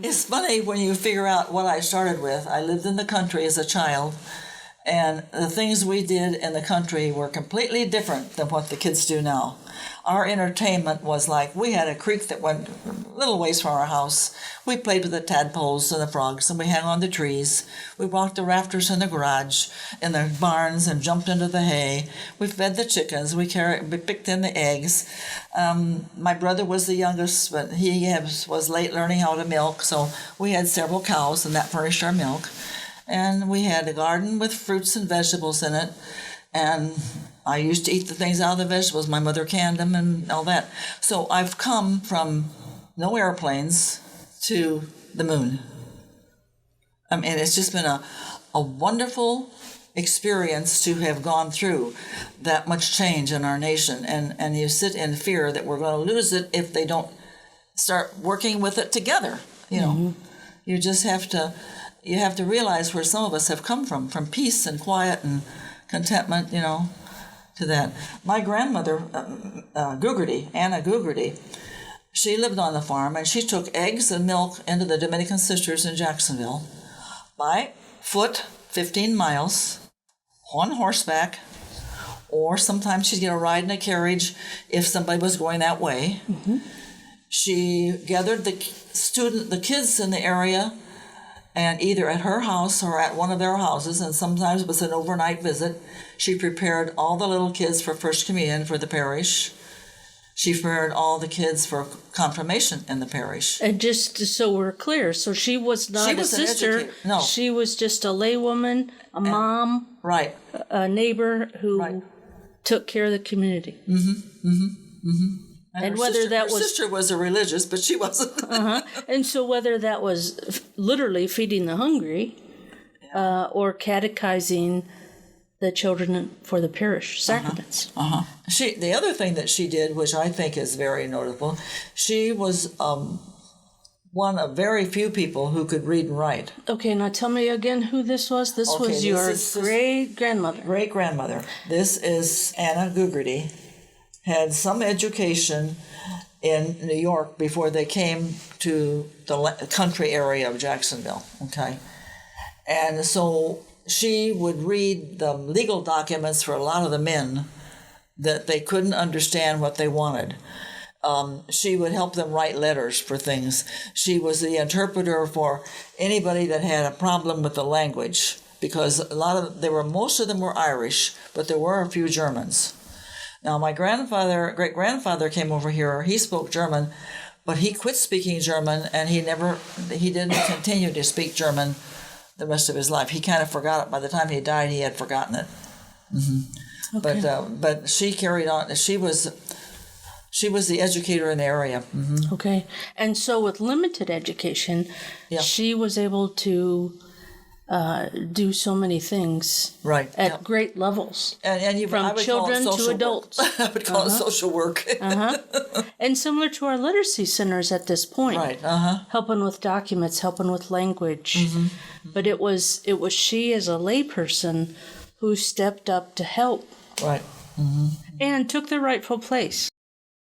It's funny when you figure out what I started with. I lived in the country as a child, and the things we did in the country were completely different than what the kids do now. Our entertainment was like, we had a creek that went a little ways from our house. We played with the tadpoles and the frogs, and we hung on the trees. We walked the rafters in the garage, in the barns, and jumped into the hay. We fed the chickens. We picked in the eggs. My brother was the youngest, but he was late learning how to milk, so we had several cows, and that furnished our milk. And we had a garden with fruits and vegetables in it, and I used to eat the things out of the vegetables. My mother canned them and all that. So I've come from no airplanes to the moon. I mean, it's just been a wonderful experience to have gone through that much change in our nation. And you sit in fear that we're going to lose it if they don't start working with it together. You know, you just have to realize where some of us have come from peace and quiet and contentment, to that. My grandmother, Anna Gugerty, she lived on the farm, and she took eggs and milk into the Dominican Sisters in Jacksonville by foot, 15 miles, on horseback, or sometimes she'd get a ride in a carriage if somebody was going that way. Mm-hmm. She gathered the kids in the area, and either at her house or at one of their houses, and sometimes it was an overnight visit. She prepared all the little kids for First Communion for the parish. She prepared all the kids for confirmation in the parish. And just so we're clear, so she was not a sister. No. She was just a laywoman, mom, right, a neighbor who took care of the community. Mm-hmm, mm-hmm, mm-hmm. And whether that was... Her sister was a religious, but she wasn't. And so whether that was literally feeding the hungry or catechizing the children for the parish sacraments. The other thing that she did, which I think is very notable, she was one of very few people who could read and write. Okay, now tell me again who this was. This was your great-grandmother. Great-grandmother. This is Anna Gugerty. Had some education in New York before they came to the country area of Jacksonville, okay? And so she would read the legal documents for a lot of the men that they couldn't understand what they wanted. She would help them write letters for things. She was the interpreter for anybody that had a problem with the language, because most of them were Irish, but there were a few Germans. Now, my great-grandfather came over here. He spoke German, but he quit speaking German, and he didn't continue to speak German the rest of his life. He kind of forgot it. By the time he died, he had forgotten it. Mm-hmm. Okay. But she carried on. She was the educator in the area. Mm-hmm. Okay. And so with limited education, she was able to do so many things at great levels, and from children to adults. I would call it social work. And similar to our literacy centers at this point, helping with documents, helping with language. Mm-hmm. But it was she as a layperson who stepped up to help, and took the rightful place.